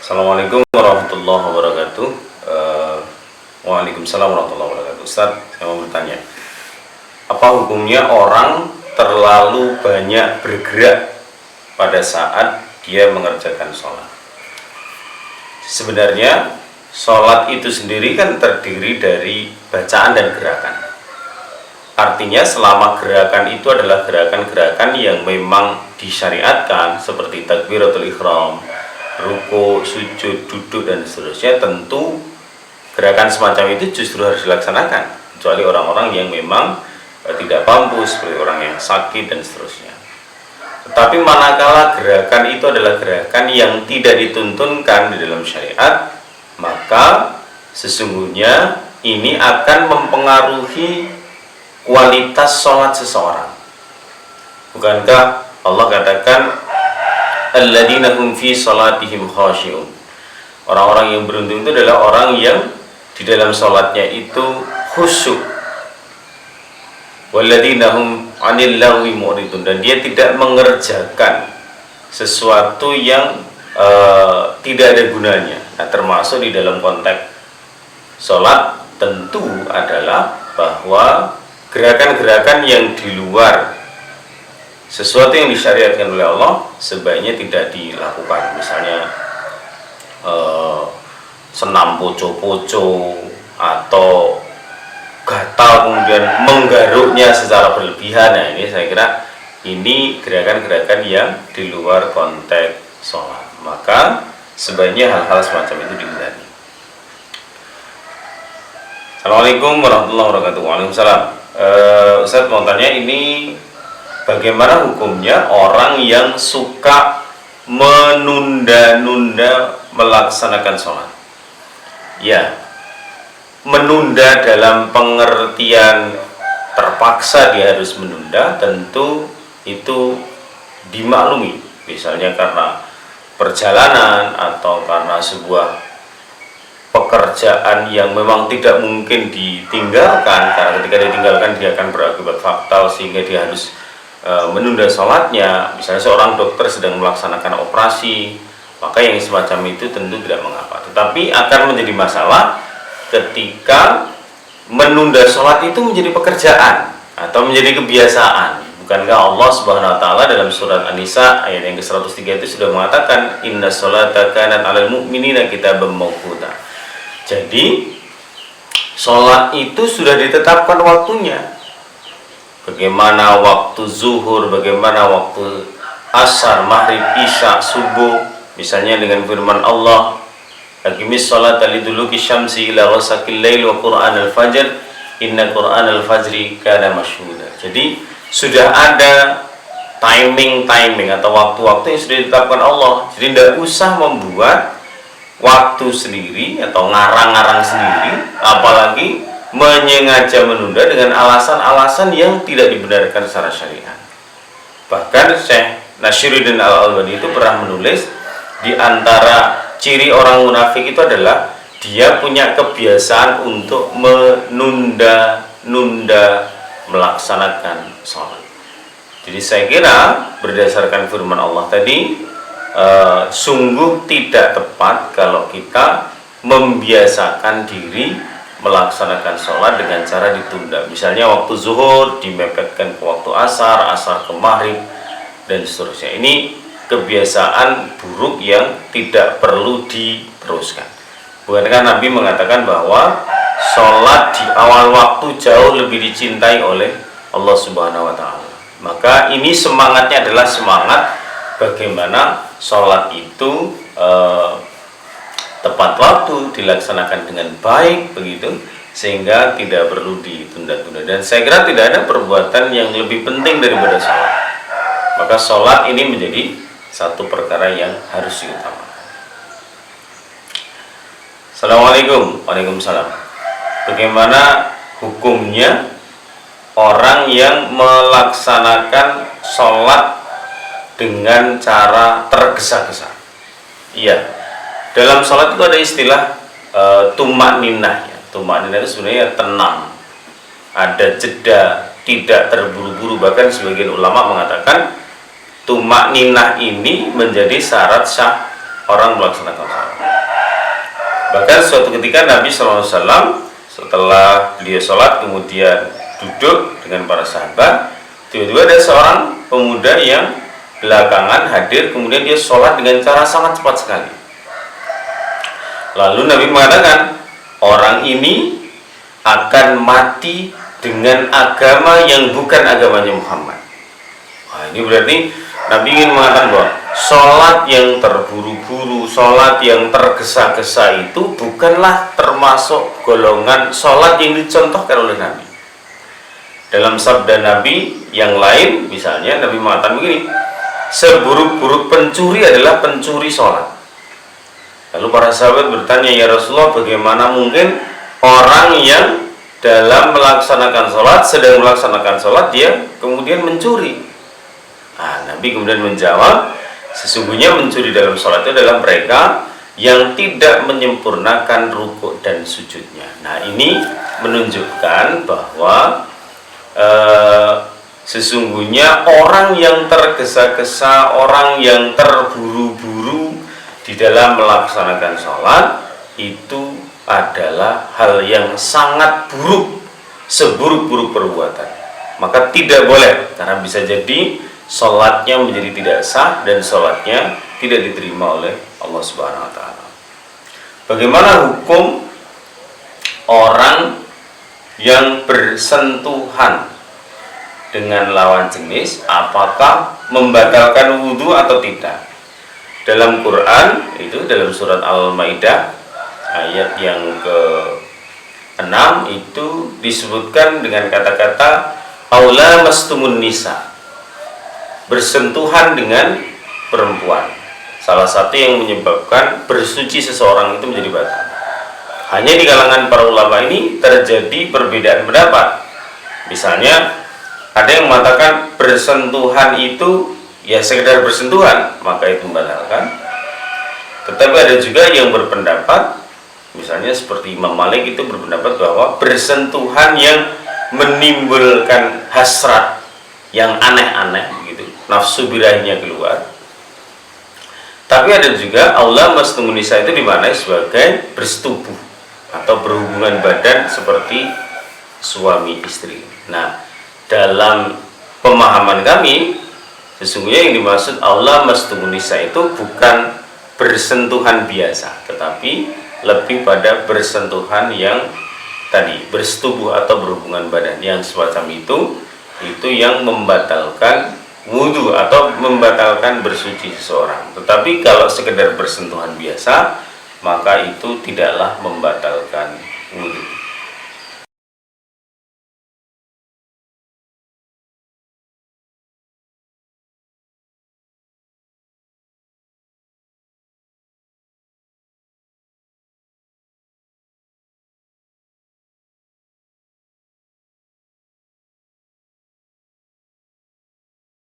Assalamualaikum warahmatullahi wabarakatuh. Waalaikumsalam warahmatullahi wabarakatuh. Ustaz, saya mau bertanya, apa hukumnya orang terlalu banyak bergerak pada saat dia mengerjakan sholat? Sebenarnya sholat itu sendiri kan terdiri dari bacaan dan gerakan. Artinya selama gerakan itu adalah gerakan-gerakan yang memang disyariatkan, seperti takbiratul ihram, ruku, sujud, duduk, dan seterusnya, tentu gerakan semacam itu justru harus dilaksanakan, kecuali orang-orang yang memang tidak mampu, seperti orang yang sakit dan seterusnya. Tetapi manakala gerakan itu adalah gerakan yang tidak dituntunkan di dalam syariat, maka sesungguhnya ini akan mempengaruhi kualitas sholat seseorang. Bukankah Allah katakan alladzina hum fi salatihim khashi'un? Orang-orang yang beruntung itu adalah orang yang di dalam sholatnya itu khusyuk. Walladzina hum 'anil lagwi mu'ridun, dan dia tidak mengerjakan sesuatu yang tidak ada gunanya. Nah, termasuk di dalam konteks sholat tentu adalah bahwa gerakan-gerakan yang di luar sesuatu yang disyariatkan oleh Allah sebaiknya tidak dilakukan. Misalnya senam poco-poco atau gatal kemudian menggaruknya secara berlebihan. Nah, ini saya kira ini gerakan-gerakan yang di luar konteks sholat. Maka sebaiknya hal-hal semacam itu dihindari. Assalamualaikum warahmatullahi wabarakatuh. Waalaikumsalam. Ustaz mau tanya, ini bagaimana hukumnya orang yang suka menunda-nunda melaksanakan sholat? Ya, menunda dalam pengertian terpaksa dia harus menunda, tentu itu dimaklumi. Misalnya karena perjalanan atau karena sebuah pekerjaan yang memang tidak mungkin ditinggalkan, karena ketika ditinggalkan dia akan berakibat fatal sehingga dia harus menunda sholatnya. Misalnya seorang dokter sedang melaksanakan operasi, maka yang semacam itu tentu tidak mengapa. Tetapi akan menjadi masalah ketika menunda sholat itu menjadi pekerjaan atau menjadi kebiasaan. Bukankah Allah Subhanahu wa taala dalam surat An-Nisa ayat yang ke-103 itu sudah mengatakan inna sholata kanat 'alal mu'minina kitaban mawquta. Jadi sholat itu sudah ditetapkan waktunya. Bagaimana waktu zuhur, bagaimana waktu asar, maghrib, isya, subuh. Misalnya dengan firman Allah, aqimis sholata liduluki syamsi ila ghasaqil lail wa qur'anal fajr inna qur'anal fajri kana masyhuda. Jadi sudah ada timing atau waktu-waktu yang sudah ditetapkan Allah. Jadi tidak usah membuat waktu sendiri atau ngarang-ngarang sendiri, apalagi menyengaja menunda dengan alasan-alasan yang tidak dibenarkan secara syariat. Bahkan Syekh Nashiruddin Al-Albani itu pernah menulis, di antara ciri orang munafik itu adalah dia punya kebiasaan untuk menunda-nunda melaksanakan sholat. Jadi saya kira berdasarkan firman Allah tadi, sungguh tidak tepat kalau kita membiasakan diri melaksanakan sholat dengan cara ditunda. Misalnya waktu zuhur dimepetkan ke waktu asar, asar ke maghrib, dan seterusnya. Ini kebiasaan buruk yang tidak perlu diteruskan. Bukankah Nabi mengatakan bahwa sholat di awal waktu jauh lebih dicintai oleh Allah Subhanahu wa taala. Maka ini semangatnya adalah semangat bagaimana sholat itu tepat waktu, dilaksanakan dengan baik, begitu, sehingga tidak perlu ditunda-tunda. Dan saya kira tidak ada perbuatan yang lebih penting daripada sholat. Maka sholat ini menjadi satu perkara yang harus diutamakan. Assalamualaikum. Waalaikumsalam. Bagaimana hukumnya orang yang melaksanakan sholat dengan cara tergesa-gesa? Iya, dalam sholat itu ada istilah tumak ninah. Ya. Tumak ninah itu sebenarnya tenang, ada jeda tidak terburu-buru. Bahkan sebagian ulama mengatakan tumak ninah ini menjadi syarat sah orang melaksanakan sholat. Bahkan suatu ketika Nabi SAW setelah beliau sholat kemudian duduk dengan para sahabat, tiba-tiba ada seorang pemuda yang belakangan hadir, kemudian dia sholat dengan cara sangat cepat sekali. Lalu Nabi mengatakan, orang ini akan mati dengan agama yang bukan agamanya Muhammad. Wah, ini berarti Nabi ingin mengatakan bahwa sholat yang terburu-buru, sholat yang tergesa-gesa itu bukanlah termasuk golongan sholat yang dicontohkan oleh Nabi. Dalam sabda Nabi yang lain, misalnya Nabi mengatakan begini, seburuk-buruk pencuri adalah pencuri sholat. Lalu para sahabat bertanya, ya Rasulullah, bagaimana mungkin orang yang dalam melaksanakan sholat, sedang melaksanakan sholat, dia kemudian mencuri? Nah, Nabi kemudian menjawab, sesungguhnya mencuri dalam sholat itu adalah mereka yang tidak menyempurnakan rukuk dan sujudnya. Nah, ini menunjukkan bahwa sesungguhnya orang yang tergesa-gesa, orang yang terburu-buru di dalam melaksanakan sholat itu adalah hal yang sangat buruk, seburuk-buruk perbuatan. Maka tidak boleh, karena bisa jadi sholatnya menjadi tidak sah dan sholatnya tidak diterima oleh Allah Subhanahu Wa Taala. Bagaimana hukum orang yang bersentuhan dengan lawan jenis, apakah membatalkan wudhu atau tidak? Dalam Quran itu dalam surat Al-Maidah ayat yang ke-6 itu disebutkan dengan kata-kata aula mastumun nisa, bersentuhan dengan perempuan, salah satu yang menyebabkan bersuci seseorang itu menjadi batal. Hanya di kalangan para ulama ini terjadi perbedaan pendapat. Misalnya ada yang mengatakan bersentuhan itu ya sekedar bersentuhan, maka itu membatalkan. Tetapi ada juga yang berpendapat, misalnya seperti Imam Malik itu berpendapat bahwa bersentuhan yang menimbulkan hasrat yang aneh-aneh begitu, nafsu birahinya keluar. Tapi ada juga aula mastumun nisa itu dimaknai sebagai bersetubuh atau berhubungan badan seperti suami istri. Nah, dalam pemahaman kami sesungguhnya yang dimaksud aula mastumun nisa itu bukan bersentuhan biasa, tetapi lebih pada bersentuhan yang tadi bersetubuh atau berhubungan badan yang semacam itu yang membatalkan wudhu atau membatalkan bersuci seseorang. Tetapi kalau sekedar bersentuhan biasa, maka itu tidaklah membatalkan wudhu.